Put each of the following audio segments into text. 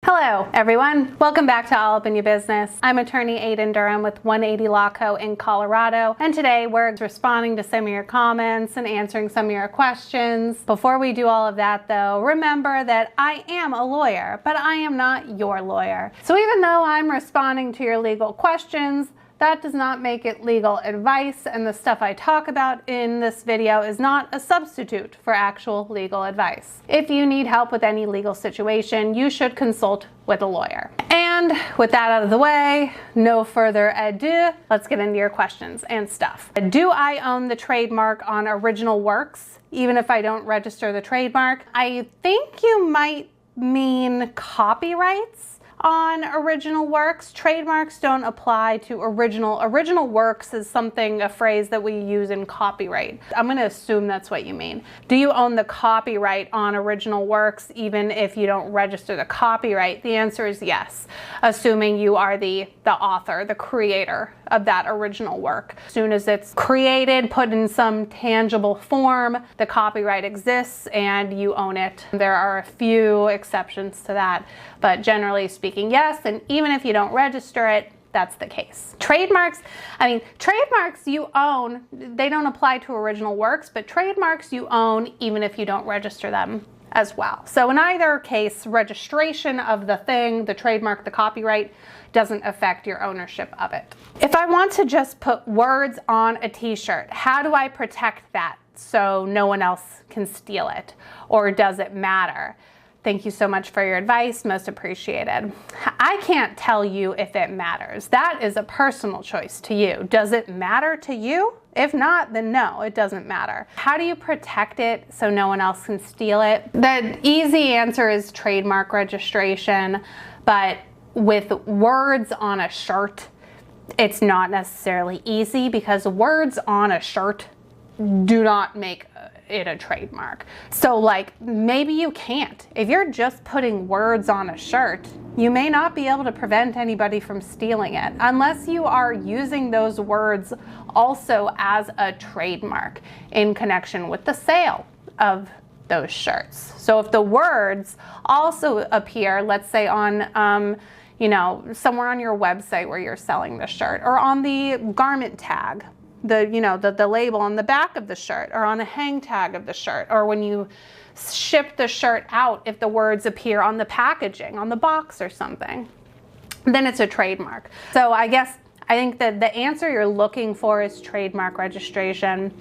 Hello everyone, welcome back to All Up in Your Business. I'm attorney Aiden Durham with 180 Law Co. in Colorado, and today we're responding to some of your comments and answering some of your questions. Before we do all of that though, remember that I am a lawyer, but I am not your lawyer. So even though I'm responding to your legal questions, that does not make it legal advice, and the stuff I talk about in this video is not a substitute for actual legal advice. If you need help with any legal situation, you should consult with a lawyer. And with that out of the way, no further ado, let's get into your questions and stuff. Do I own the trademark on original works, even if I don't register the trademark? I think you might mean copyrights on original works. Trademarks don't apply to original works is a phrase that we use in copyright. I'm going to assume that's what you mean. Do you own the copyright on original works even if you don't register the copyright? The answer is yes, assuming you are the author, the creator of that original work. As soon as it's created, put in some tangible form, the copyright exists and you own it. There are a few exceptions to that, but generally speaking, yes, and even if you don't register it, that's the case. Trademarks you own, they don't apply to original works, but trademarks you own even if you don't register them as well. So in either case, registration of the thing, the trademark, the copyright, doesn't affect your ownership of it. If I want to just put words on a t-shirt, how do I protect that so no one else can steal it? Or does it matter? Thank you so much for your advice, most appreciated. I can't tell you if it matters. That is a personal choice to you. Does it matter to you? If not, then no, it doesn't matter. How do you protect it so no one else can steal it? The easy answer is trademark registration, but with words on a shirt, it's not necessarily easy because words on a shirt do not make it a trademark. So like maybe you can't. If you're just putting words on a shirt, you may not be able to prevent anybody from stealing it unless you are using those words also as a trademark in connection with the sale of those shirts. So if the words also appear, let's say on somewhere on your website where you're selling the shirt, or on the garment tag, the label on the back of the shirt, or on a hang tag of the shirt, or when you ship the shirt out, if the words appear on the packaging, on the box or something, then it's a trademark. So I think that the answer you're looking for is trademark registration.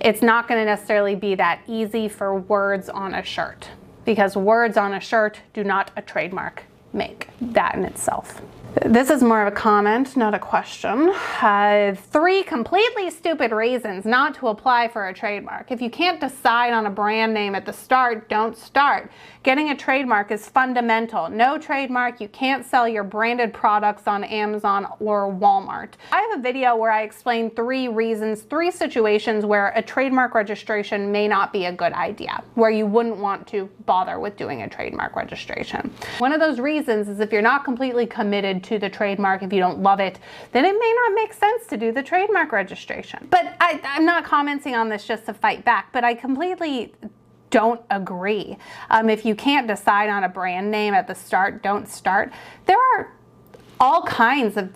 It's not going to necessarily be that easy for words on a shirt, because words on a shirt do not a trademark make, that in itself. This is more of a comment, not a question. 3 completely stupid reasons not to apply for a trademark. If you can't decide on a brand name at the start, don't start. Getting a trademark is fundamental. No trademark, you can't sell your branded products on Amazon or Walmart. I have a video where I explain 3 reasons, 3 situations where a trademark registration may not be a good idea, where you wouldn't want to bother with doing a trademark registration. One of those reasons is if you're not completely committed to the trademark, if you don't love it, then it may not make sense to do the trademark registration. But I'm not commenting on this just to fight back, but I completely don't agree. If you can't decide on a brand name at the start, don't start. There are all kinds of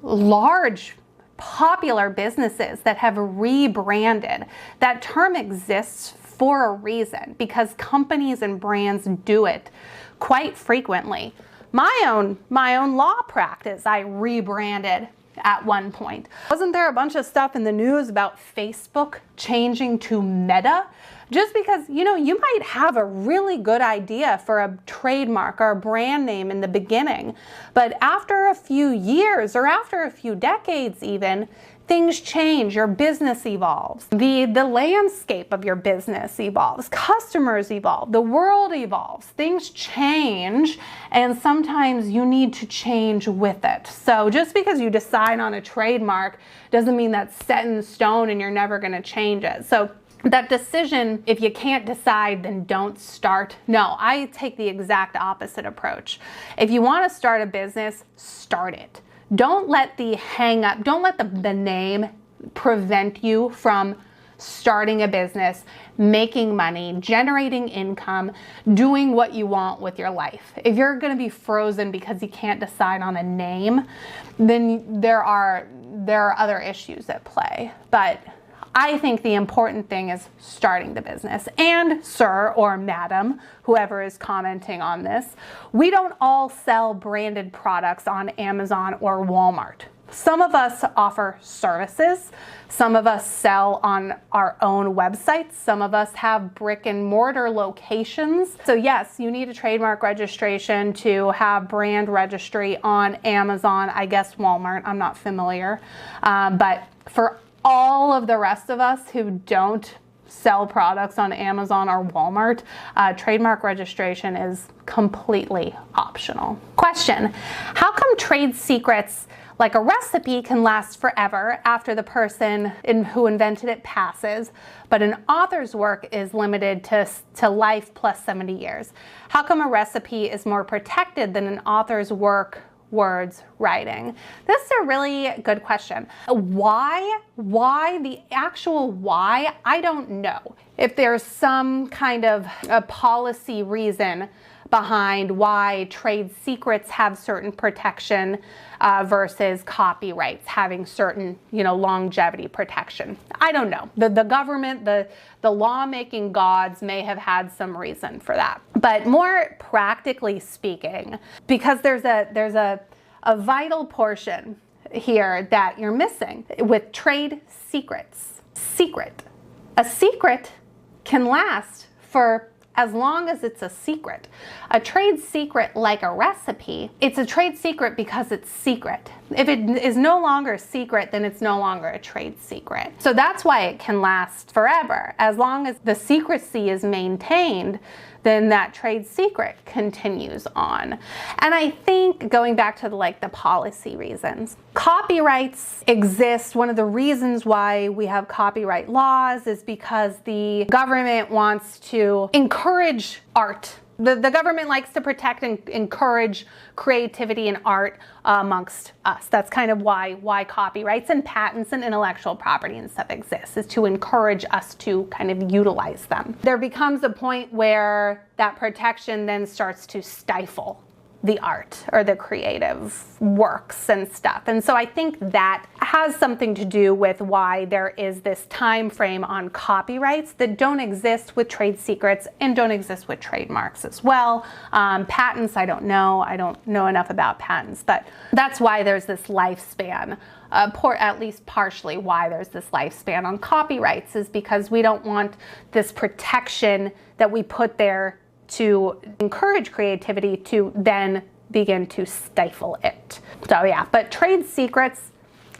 large popular businesses that have rebranded. That term exists for a reason, because companies and brands do it quite frequently. My own law practice, I rebranded at one point. Wasn't there a bunch of stuff in the news about Facebook changing to Meta? Just because, you might have a really good idea for a trademark or a brand name in the beginning, but after a few years or after a few decades even, things change, your business evolves. The landscape of your business evolves, customers evolve, the world evolves, things change, and sometimes you need to change with it. So just because you decide on a trademark doesn't mean that's set in stone and you're never gonna change it. So that decision, if you can't decide, then don't start. No, I take the exact opposite approach. If you wanna start a business, start it. Don't let the hang up, don't let the name prevent you from starting a business, making money, generating income, doing what you want with your life. If you're going to be frozen because you can't decide on a name, then there are other issues at play. But I think the important thing is starting the business. And sir or madam, whoever is commenting on this, we don't all sell branded products on Amazon or Walmart. Some of us offer services. Some of us sell on our own websites. Some of us have brick and mortar locations. So yes, you need a trademark registration to have brand registry on Amazon, I guess Walmart, I'm not familiar. But for all of the rest of us who don't sell products on Amazon or Walmart, trademark registration is completely optional. Question: how come trade secrets like a recipe can last forever after the person who invented it passes, but an author's work is limited to life plus 70 years? How come a recipe is more protected than an author's work, words, writing? This is a really good question. Why? The actual why, I don't know. If there's some kind of a policy reason behind why trade secrets have certain protection versus copyrights having certain, longevity protection. I don't know. The government, the lawmaking gods may have had some reason for that. But more practically speaking, because there's a vital portion here that you're missing with trade secrets. A secret can last for as long as it's a secret. A trade secret like a recipe, it's a trade secret because it's secret. If it is no longer a secret, then it's no longer a trade secret. So that's why it can last forever. As long as the secrecy is maintained, then that trade secret continues on. And I think going back to the policy reasons, copyrights exist. One of the reasons why we have copyright laws is because the government wants to encourage art. The government likes to protect and encourage creativity and art amongst us. That's kind of why copyrights and patents and intellectual property and stuff exist, is to encourage us to kind of utilize them. There becomes a point where that protection then starts to stifle the art or the creative works and stuff. And so I think that has something to do with why there is this time frame on copyrights that don't exist with trade secrets and don't exist with trademarks as well. Patents, I don't know enough about patents, but that's why there's this lifespan. At least partially why there's this lifespan on copyrights is because we don't want this protection that we put there to encourage creativity to then begin to stifle it. So yeah, but trade secrets,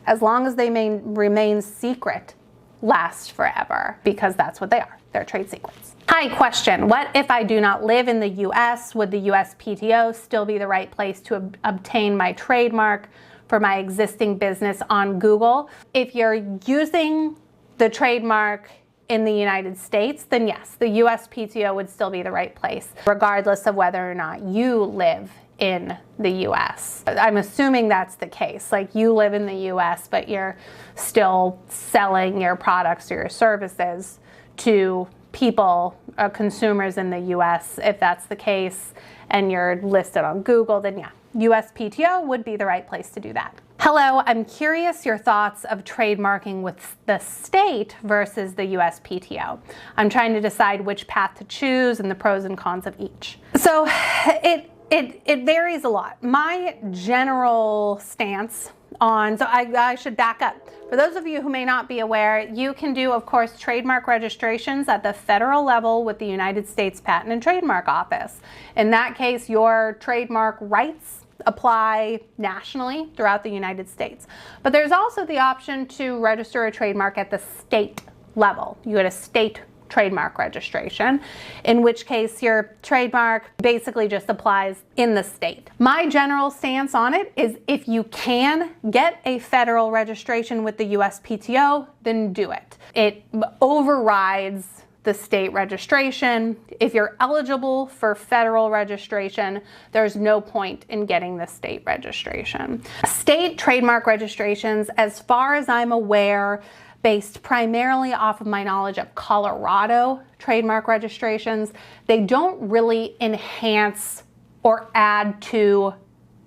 as long as they remain secret, last forever, because that's what they are. They're trade secrets. Hi, question. What if I do not live in the US? Would the USPTO still be the right place to obtain my trademark for my existing business on Google? If you're using the trademark in the United States, then yes, the USPTO would still be the right place, regardless of whether or not you live in the US. I'm assuming that's the case. Like, you live in the US, but you're still selling your products or your services to people, consumers in the US. If that's the case and you're listed on Google, then yeah, USPTO would be the right place to do that. Hello, I'm curious your thoughts of trademarking with the state versus the USPTO. I'm trying to decide which path to choose and the pros and cons of each. So it varies a lot. My general stance on, so I should back up. For those of you who may not be aware, you can do, of course, trademark registrations at the federal level with the United States Patent and Trademark Office. In that case, your trademark rights apply nationally throughout the United States. But there's also the option to register a trademark at the state level. You get a state trademark registration, in which case your trademark basically just applies in the state. My general stance on it is if you can get a federal registration with the USPTO, then do it. It overrides the state registration. If you're eligible for federal registration, there's no point in getting the state registration. State trademark registrations, as far as I'm aware, based primarily off of my knowledge of Colorado trademark registrations, they don't really enhance or add to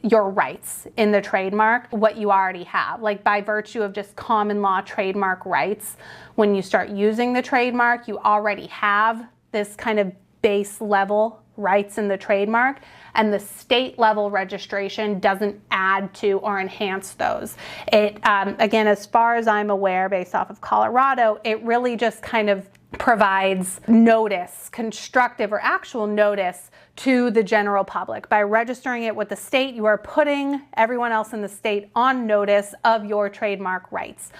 your rights in the trademark what you already have. Like by virtue of just common law trademark rights, when you start using the trademark, you already have this kind of base level rights in the trademark, and the state level registration doesn't add to or enhance those. It, again, as far as I'm aware, based off of Colorado, it really just kind of provides notice, constructive or actual notice to the general public. By registering it with the state, you are putting everyone else in the state on notice of your trademark rights.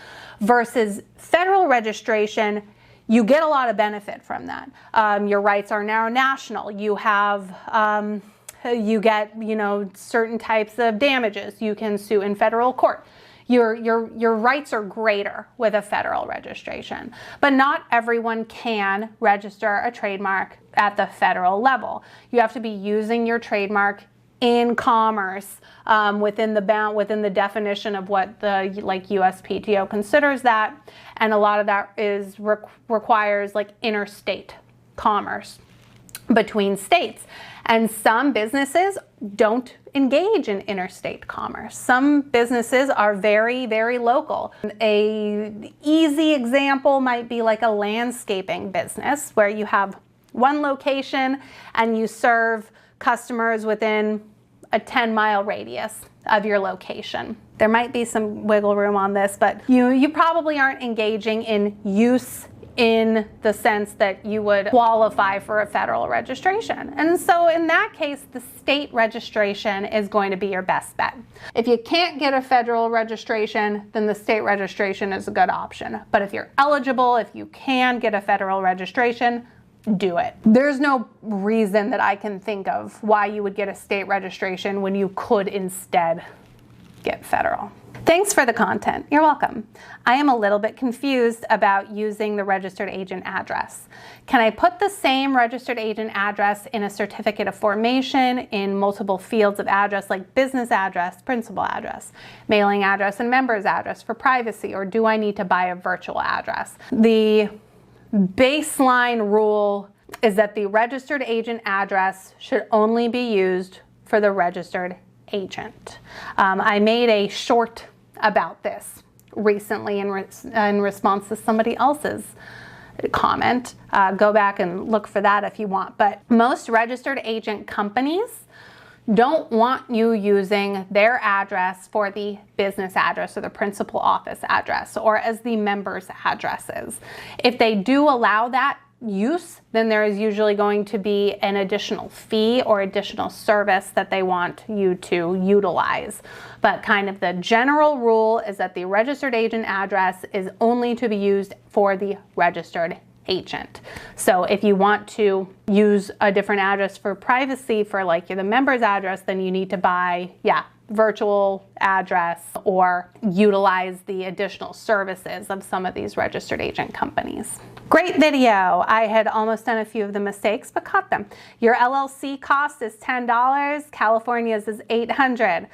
Versus federal registration, you get a lot of benefit from that. Your rights are now national. You have, you get, certain types of damages. You can sue in federal court. Your rights are greater with a federal registration, but not everyone can register a trademark at the federal level. You have to be using your trademark in commerce within the definition of what the USPTO considers that, and a lot of that is requires like interstate commerce between states, and some businesses don't engage in interstate commerce. Some businesses are very, very local. An easy example might be like a landscaping business where you have one location and you serve customers within a 10-mile radius of your location. There might be some wiggle room on this, but you probably aren't engaging in use in the sense that you would qualify for a federal registration. And so in that case, the state registration is going to be your best bet. If you can't get a federal registration, then the state registration is a good option. But if you're eligible, if you can get a federal registration, do it. There's no reason that I can think of why you would get a state registration when you could instead get federal. Thanks for the content. You're welcome. I am a little bit confused about using the registered agent address. Can I put the same registered agent address in a certificate of formation in multiple fields of address like business address, principal address, mailing address, and member's address for privacy, or do I need to buy a virtual address? The baseline rule is that the registered agent address should only be used for the registered agent. I made a short about this recently in response to somebody else's comment. Go back and look for that if you want. But most registered agent companies don't want you using their address for the business address or the principal office address or as the member's addresses. If they do allow that use, then there is usually going to be an additional fee or additional service that they want you to utilize. But kind of the general rule is that the registered agent address is only to be used for the registered agent. So if you want to use a different address for privacy for like the member's address, then you need to buy, virtual address or utilize the additional services of some of these registered agent companies. Great video. I had almost done a few of the mistakes, but caught them. Your LLC cost is $10. California's is $800.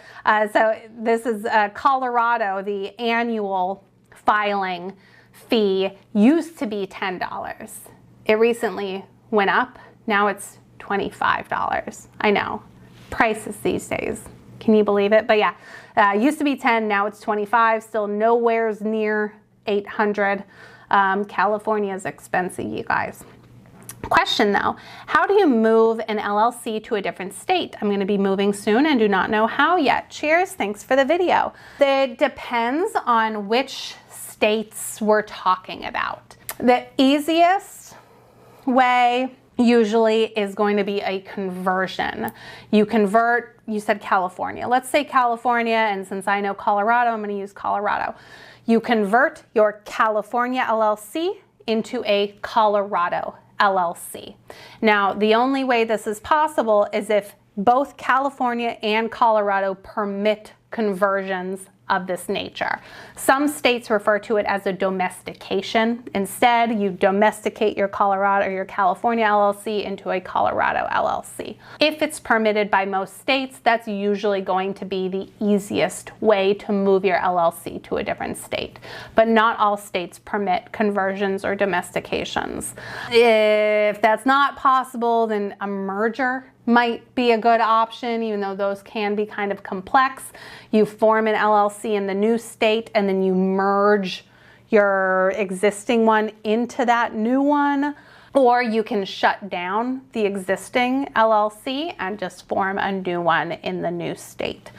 So this is Colorado, the annual filing fee used to be $10. It recently went up. Now it's $25. I know. Prices these days. Can you believe it? But yeah, used to be 10, now it's 25, still nowhere's near 800. California is expensive, you guys. Question though, how do you move an LLC to a different state? I'm going to be moving soon and do not know how yet. Cheers, thanks for the video. It depends on which states we're talking about. The easiest way usually is going to be a conversion. You convert, you said California. Let's say California, and since I know Colorado, I'm going to use Colorado. You convert your California LLC into a Colorado LLC. Now, the only way this is possible is if both California and Colorado permit conversions of this nature. Some states refer to it as a domestication. Instead, you domesticate your Colorado or your California LLC into a Colorado LLC. If it's permitted by most states, that's usually going to be the easiest way to move your LLC to a different state. But not all states permit conversions or domestications. If that's not possible, then a merger might be a good option, even though those can be kind of complex. You form an LLC in the new state and then you merge your existing one into that new one. Or you can shut down the existing LLC and just form a new one in the new state.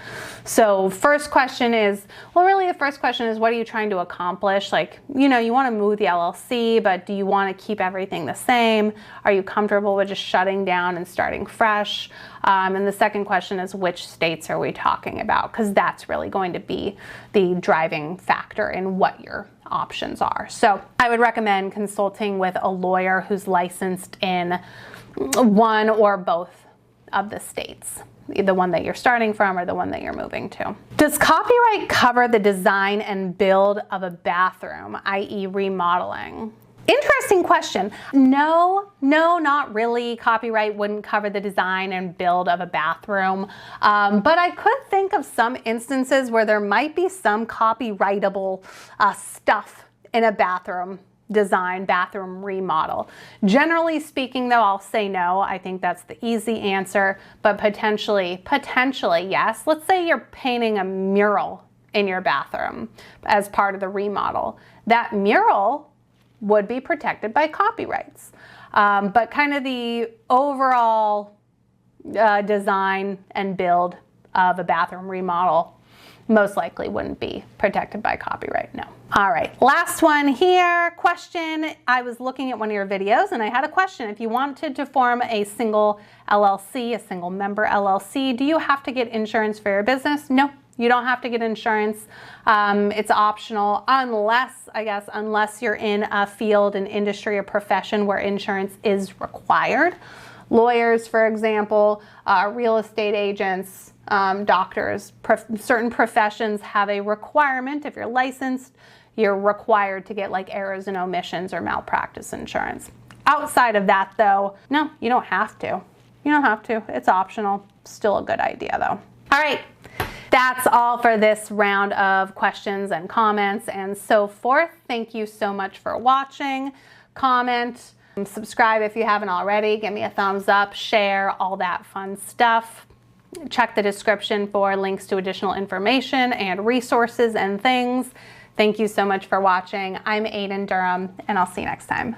So first question is, well, really the first question is, what are you trying to accomplish? Like, you know, you want to move the LLC, but do you want to keep everything the same? Are you comfortable with just shutting down and starting fresh? And the second question is, which states are we talking about? Because that's really going to be the driving factor in what your options are. So I would recommend consulting with a lawyer who's licensed in one or both of the states, the one that you're starting from or the one that you're moving to. Does copyright cover the design and build of a bathroom, i.e. remodeling? Interesting question. No, not really. Copyright wouldn't cover the design and build of a bathroom. But I could think of some instances where there might be some copyrightable stuff in a bathroom design, bathroom remodel. Generally speaking, though, I'll say no. I think that's the easy answer, but potentially yes. Let's say you're painting a mural in your bathroom as part of the remodel. That mural would be protected by copyrights. But kind of the overall design and build of a bathroom remodel most likely wouldn't be protected by copyright, no. All right, last one here, question. I was looking at one of your videos and I had a question. If you wanted to form a single LLC, a single member LLC, do you have to get insurance for your business? No. You don't have to get insurance. It's optional unless you're in a field, an industry, or profession where insurance is required. Lawyers, for example, real estate agents, doctors, certain professions have a requirement. If you're licensed, you're required to get like errors and omissions or malpractice insurance. Outside of that, though, no, you don't have to. You don't have to. It's optional. Still a good idea, though. All right. That's all for this round of questions and comments and so forth. Thank you so much for watching. Comment, subscribe if you haven't already. Give me a thumbs up, share, all that fun stuff. Check the description for links to additional information and resources and things. Thank you so much for watching. I'm Aiden Durham, and I'll see you next time.